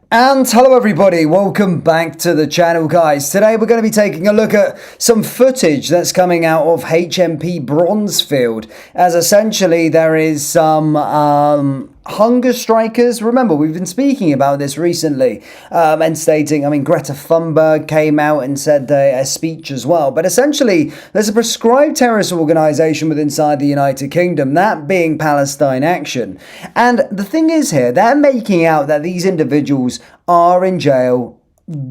And hello everybody, welcome back to the channel guys. Today we're going to be taking a look at some footage that's coming out of HMP Bronzefield, as essentially there is some hunger strikers. Remember, we've been speaking about this recently and stating, Greta Thunberg came out and said a speech as well, but essentially there's a prescribed terrorist organisation within inside the United Kingdom, that being Palestine Action. And the thing is here, they're making out that these individuals are in jail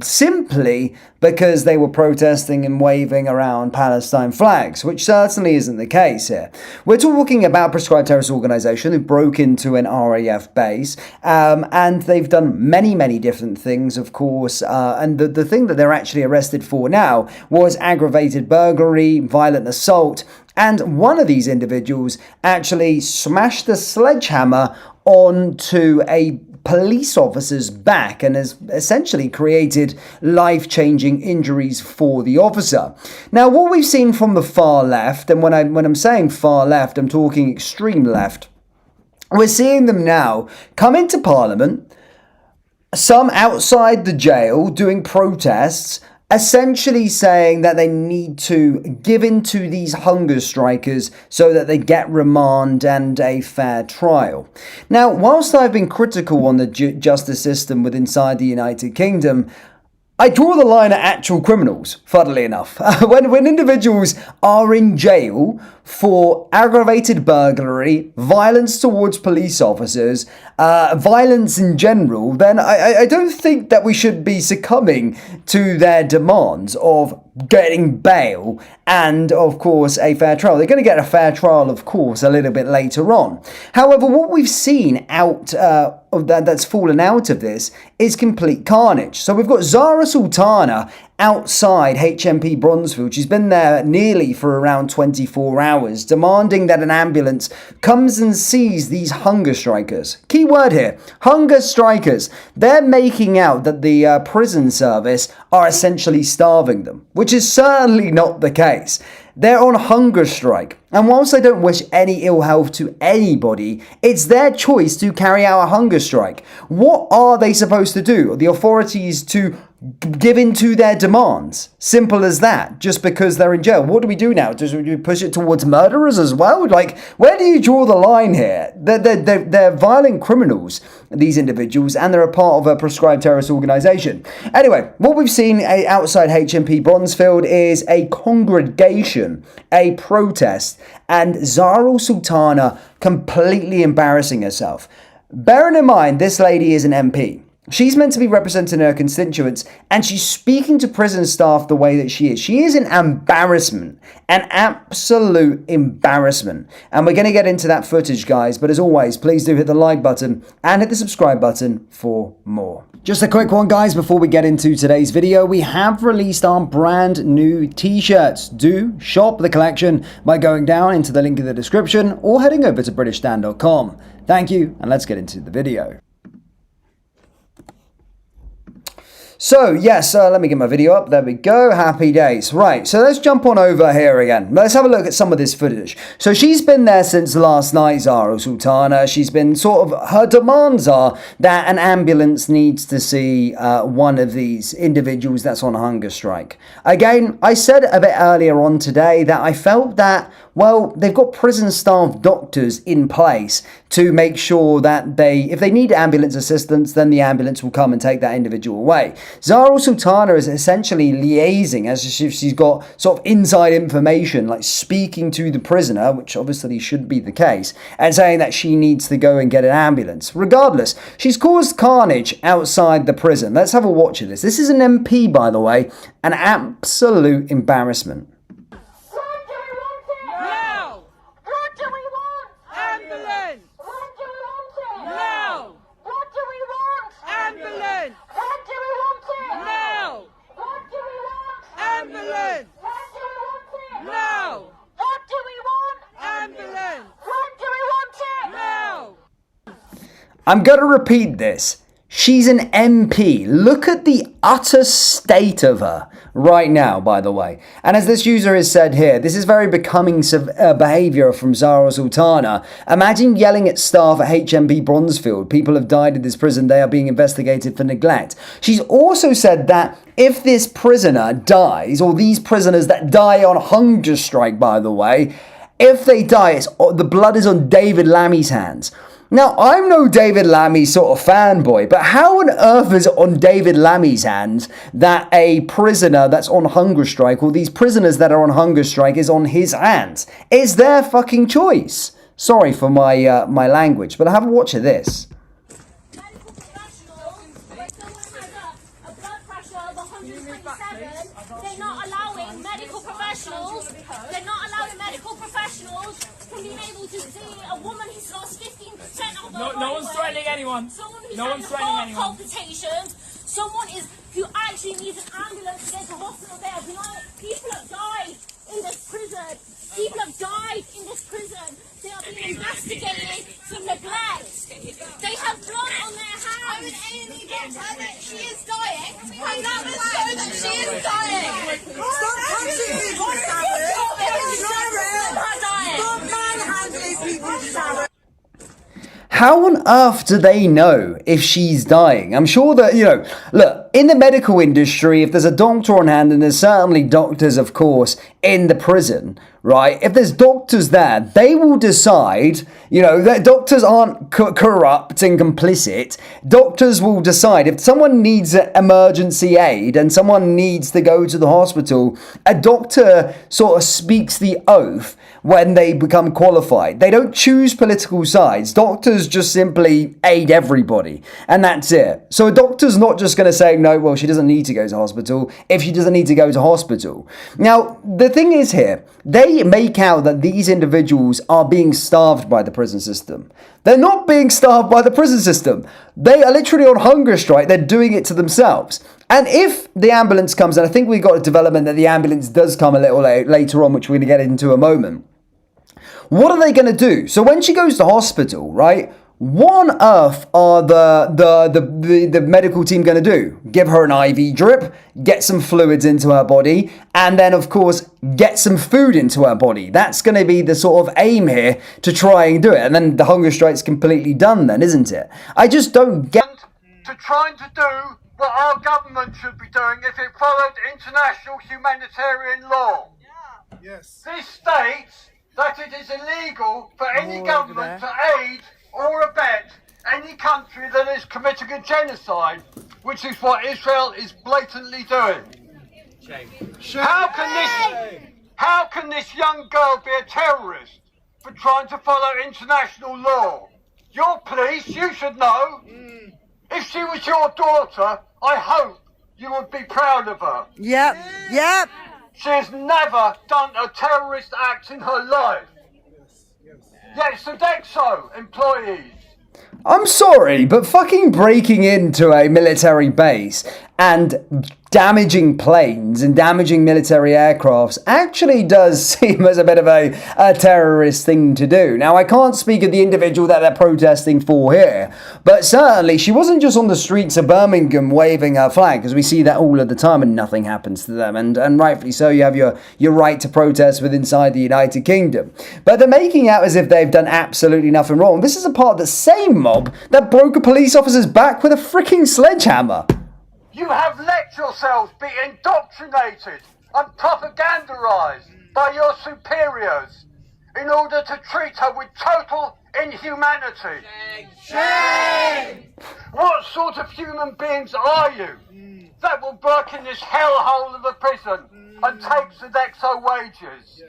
simply because they were protesting and waving around Palestine flags, which certainly isn't the case here. We're talking about prescribed terrorist organisation who broke into an RAF base, and they've done many different things, of course, and the thing that they're actually arrested for now was aggravated burglary, violent assault, and one of these individuals actually smashed a sledgehammer onto a police officer's back and has essentially created life-changing injuries for the officer. Now, what we've seen from the far left, and when I'm saying far left, I'm talking extreme left, we're seeing them now come into Parliament, some outside the jail doing protests, essentially saying that they need to give in to these hunger strikers so that they get remand and a fair trial. Now, whilst I've been critical on the justice system within inside the United Kingdom, I draw the line at actual criminals, funnily enough. When individuals are in jail for aggravated burglary, violence towards police officers, violence in general, then I don't think that we should be succumbing to their demands of getting bail and, of course, a fair trial. They're going to get a fair trial, of course, a little bit later on. However, what we've seen out of that's fallen out of this is complete carnage. So we've got Zarah Sultana outside HMP Bronzefield. She's been there nearly for around 24 hours, demanding that an ambulance comes and sees these hunger strikers. Key word here, hunger strikers. They're making out that the prison service are essentially starving them, which is certainly not the case. They're on hunger strike. And whilst I don't wish any ill health to anybody, it's their choice to carry out a hunger strike. What are they supposed to do? The authorities to give in to their demands. Simple as that, just because they're in jail. What do we do now? Do we push it towards murderers as well? Like, where do you draw the line here? They're violent criminals, these individuals, and they're a part of a prescribed terrorist organisation. Anyway, what we've seen outside HMP Bronzefield is a congregation, a protest, and Zarah Sultana completely embarrassing herself. Bearing in mind, this lady is an MP. She's meant to be representing her constituents, and she's speaking to prison staff the way that she is. She is an embarrassment, an absolute embarrassment. And we're going to get into that footage, guys. But as always, please do hit the like button and hit the subscribe button for more. Just a quick one, guys, before we get into today's video. We have released our brand new t-shirts. Do shop the collection by going down into the link in the description or heading over to BritishStand.com. Thank you, and let's get into the video. So, yes, let me get my video up. There we go. Happy days. Right, so let's jump on over here again. Let's have a look at some of this footage. So she's been there since last night, Zarah Sultana. She's been her demands are that an ambulance needs to see one of these individuals that's on a hunger strike. Again, I said a bit earlier on today that I felt that, well, they've got prison staff doctors in place to make sure that if they need ambulance assistance, then the ambulance will come and take that individual away. Zarah Sultana is essentially liaising as if she's got sort of inside information, like speaking to the prisoner, which obviously should be the case, and saying that she needs to go and get an ambulance. Regardless, she's caused carnage outside the prison. Let's have a watch of this. This is an MP, by the way, an absolute embarrassment. I'm going to repeat this. She's an MP. Look at the utter state of her right now, by the way. And as this user has said here, this is very becoming behaviour from Zarah Sultana. Imagine yelling at staff at HMP Bronzefield. People have died in this prison. They are being investigated for neglect. She's also said that if this prisoner dies, or these prisoners that die on hunger strike, by the way, if they die, the blood is on David Lammy's hands. Now, I'm no David Lammy sort of fanboy, but how on earth is it on David Lammy's hands that a prisoner that's on hunger strike, or these prisoners that are on hunger strike, is on his hands? It's their fucking choice. Sorry for my my language, but have a watch of this. Medical professionals, when someone has a blood pressure of 127, they're not allowing medical professionals, from being able to see a woman who's lost 15% of her No one's threatening anyone. Someone who's No one's threatening anyone. palpitations. Someone who actually needs an ambulance to get to hospital. People have died in this prison. People have died in this prison. They are being investigated for neglect. They have blood on their hands. I'm an A&E doctor that she is dying. And that will show that she is dying. Stop touching people, Stop manhandling people, Sharon. How on earth do they know if she's dying? I'm sure that, look, in the medical industry, if there's a doctor on hand, and there's certainly doctors, of course, in the prison, right? If there's doctors there, they will decide, that doctors aren't corrupt and complicit. Doctors will decide if someone needs emergency aid and someone needs to go to the hospital, a doctor sort of speaks the oath when they become qualified. They don't choose political sides. Doctors just simply aid everybody, and that's it. So a doctor's not just going to say, no, well, she doesn't need to go to hospital if she doesn't need to go to hospital. Now, the thing is here, they make out that these individuals are being starved by the prison system. They're not being starved by the prison system. They are literally on hunger strike. They're doing it to themselves. And if the ambulance comes, and I think we got a development that the ambulance does come a little later on, which we're going to get into a moment. What are they going to do? So when she goes to hospital, right? What on earth are the medical team going to do? Give her an IV drip, get some fluids into her body, and then, of course, get some food into her body. That's going to be the sort of aim here to try and do it. And then the hunger strike's completely done then, isn't it? I just don't get... To trying to do what our government should be doing if it followed international humanitarian law. Yes. This states that it is illegal for any government to aid or abet any country that is committing a genocide, which is what Israel is blatantly doing. Shame. How can this young girl be a terrorist for trying to follow international law? Your police, you should know. If she was your daughter, I hope you would be proud of her. Yep. She has never done a terrorist act in her life. Yet Sodexo employees. I'm sorry, but fucking breaking into a military base and damaging planes and damaging military aircrafts actually does seem as a bit of a terrorist thing to do. Now, I can't speak of the individual that they're protesting for here, but certainly she wasn't just on the streets of Birmingham waving her flag, because we see that all of the time and nothing happens to them, and rightfully so. You have your right to protest with inside the United Kingdom, but they're making out as if they've done absolutely nothing wrong. This is a part of the same mob that broke a police officer's back with a freaking sledgehammer. You have let yourselves be indoctrinated and propagandized by your superiors in order to treat her with total inhumanity. Shame! What sort of human beings are you that will work in this hellhole of a prison and take Sodexo wages?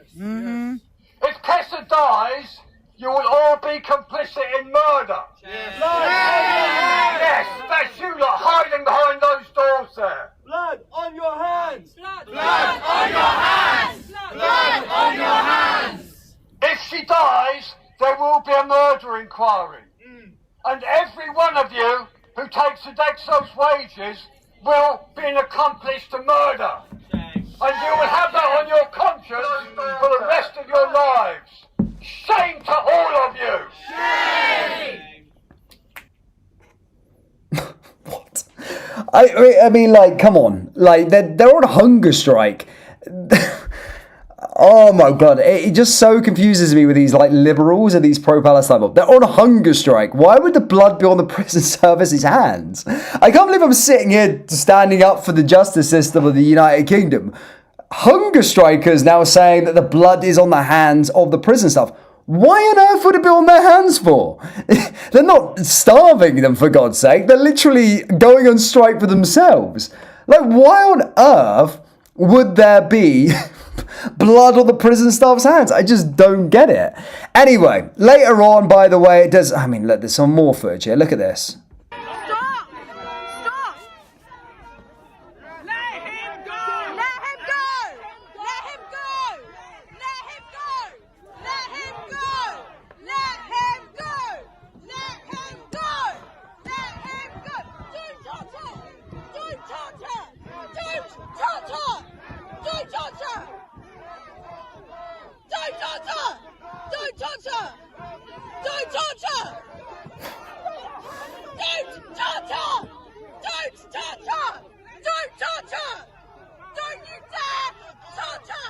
If Kessa dies, you will all be complicit in murder. Yes, that's you lot hiding behind those doors there. Blood on your hands! Blood on your hands! Blood on your hands! If she dies, there will be a murder inquiry. And every one of you who takes Sodexo's wages will be an accomplice to murder. And you will have that on your conscience for the rest of your lives. Shame to all of you! Shame! I mean, like, come on. Like, they're on a hunger strike. Oh my god, it just so confuses me with these like liberals and these pro-Palestine people. They're on a hunger strike. Why would the blood be on the prison service's hands? I can't believe I'm sitting here standing up for the justice system of the United Kingdom. Hunger strikers now saying that the blood is on the hands of the prison staff. Why on earth would it be on their hands for? They're not starving them, for God's sake. They're literally going on strike for themselves. Like, why on earth would there be blood on the prison staff's hands? I just don't get it. Anyway, later on, by the way, it does... I mean, look, there's some more footage here. Look at this. Stop! Stop! Let him go! Let him go! Let him go! Let him go! Let him go! Let him go! Let him go! Let him go! Don't touch her! Don't touch her! Don't touch her! Don't touch her! Don't touch her! Don't touch her! Don't touch her! Don't touch her! Don't touch her! Don't touch her! Don't you dare touch her!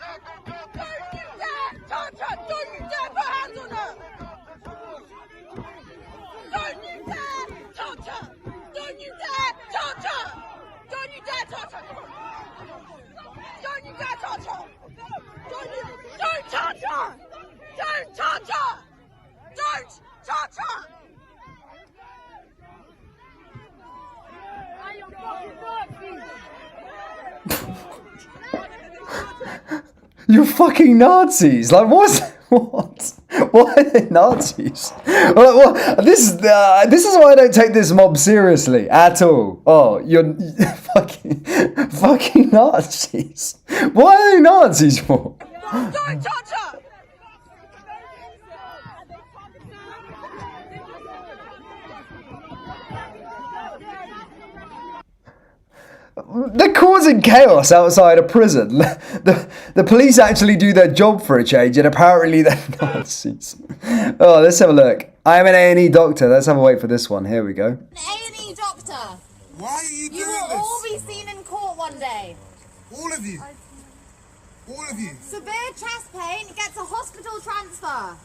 Don't you dare touch her! Don't you dare put hands on her! Don't you dare touch her! Don't you dare touch her! Don't you dare touch her! Come on! Don't you dare touch her! Don't touch her! Don't touch her! Don't touch her! I am fucking Nazis! You're fucking Nazis. Like, what? Why are they Nazis? Well, this is why I don't take this mob seriously at all. Oh, you're fucking Nazis. Why are they Nazis for? Don't touch her! They're causing chaos outside a prison. The police actually do their job for a change, and apparently they're Nazis. Oh, let's have a look. I am an A&E doctor. Let's have a wait for this one. Here we go. An A&E doctor. Why are you doing You will this? all be seen in court one day. All of you. All of you. Severe chest pain gets a hospital transfer.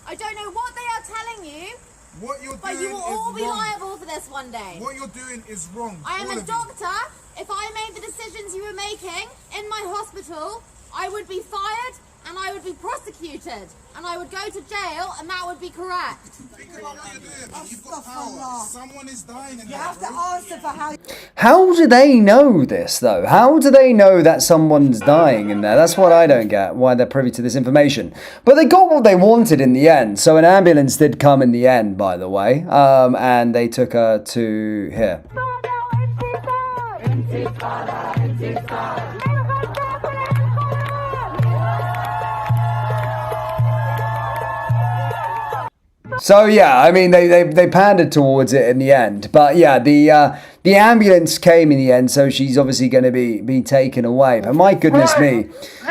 I don't know what they are telling you, What you're but doing you will all is be wrong. liable for this one day. What you're doing is wrong. I am all a of you. doctor. If I made the decisions you were making in my hospital, I would be fired and I would be prosecuted and I would go to jail and that would be correct. Think about what you're doing. You've got power. Someone is dying in there. Answer for how. How do they know this, though? How do they know that someone's dying in there? That's what I don't get, why they're privy to this information. But they got what they wanted in the end. So an ambulance did come in the end, by the way. And they took her to here. So yeah, I mean they pandered towards it in the end, but yeah, the ambulance came in the end, so she's obviously going to be taken away. But my goodness me,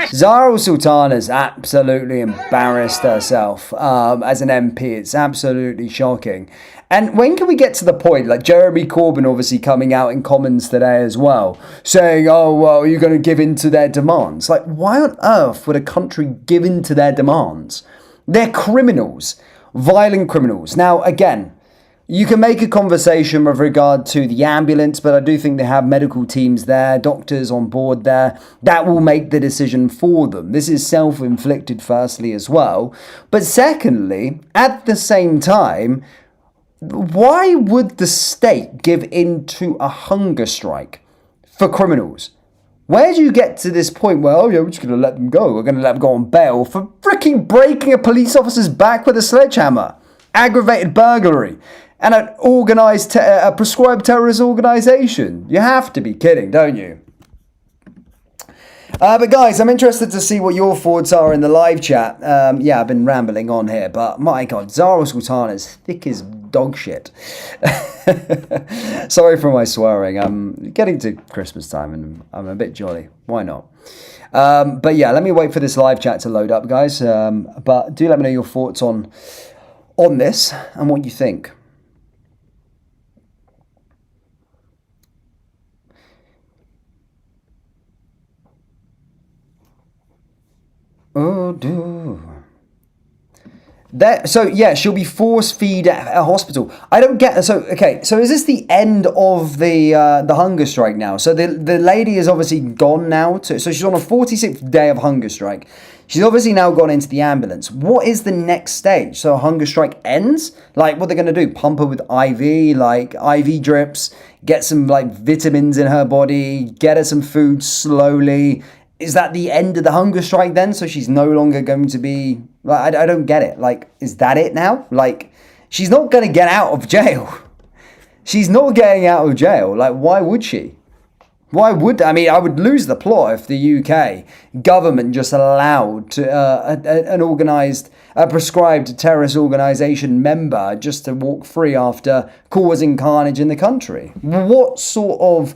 Zarah Sultana's absolutely embarrassed herself as an MP. It's absolutely shocking. And when can we get to the point, like Jeremy Corbyn obviously coming out in Commons today as well, saying, oh, well, you're going to give in to their demands? Like, why on earth would a country give in to their demands? They're criminals. Violent criminals. Now, again, you can make a conversation with regard to the ambulance, but I do think they have medical teams there, doctors on board there, that will make the decision for them. This is self-inflicted, firstly, as well. But secondly, at the same time, why would the state give in to a hunger strike for criminals? Where do you get to this point where, oh yeah, we're just going to let them go. We're going to let them go on bail for freaking breaking a police officer's back with a sledgehammer, aggravated burglary, and an organised, a prescribed terrorist organisation. You have to be kidding, don't you? But guys, I'm interested to see what your thoughts are in the live chat. Yeah, I've been rambling on here, but my God, Zarah Sultana is thick as dog shit. Sorry for my swearing. I'm getting to Christmas time and I'm a bit jolly. Why not? But yeah, let me wait for this live chat to load up, guys. But do let me know your thoughts on this and what you think. Oh, do. So yeah, she'll be force feed at a hospital. I don't get. So okay, so is this the end of the hunger strike now? So the lady is obviously gone now. So she's on a 46th day of hunger strike. She's obviously now gone into the ambulance. What is the next stage? So a hunger strike ends. Like what they're gonna do? Pump her with IV, like IV drips. Get some like vitamins in her body. Get her some food slowly. Is that the end of the hunger strike then? So she's no longer going to be... Like, I don't get it. Like, is that it now? Like, she's not going to get out of jail. She's not getting out of jail. Like, why would she? Why would... I mean, I would lose the plot if the UK government just allowed an organised... a prescribed terrorist organisation member just to walk free after causing carnage in the country. What sort of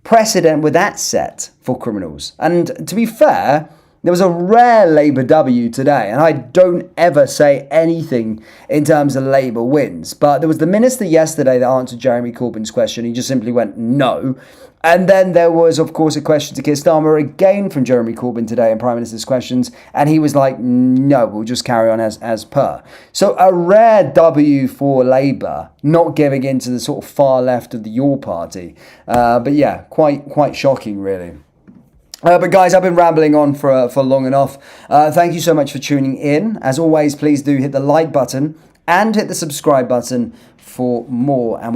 precedent would that set for criminals? And to be fair, there was a rare Labour W today, and I don't ever say anything in terms of Labour wins, but there was the minister yesterday that answered Jeremy Corbyn's question. He just simply went no. And then there was, of course, a question to Keir Starmer again from Jeremy Corbyn today in Prime Minister's Questions, and he was like, no, we'll just carry on as per. So a rare W for Labour, not giving in to the sort of far left of the Your Party. But yeah, quite shocking, really. But guys, I've been rambling on for long enough. Thank you so much for tuning in. As always, please do hit the like button and hit the subscribe button for more. And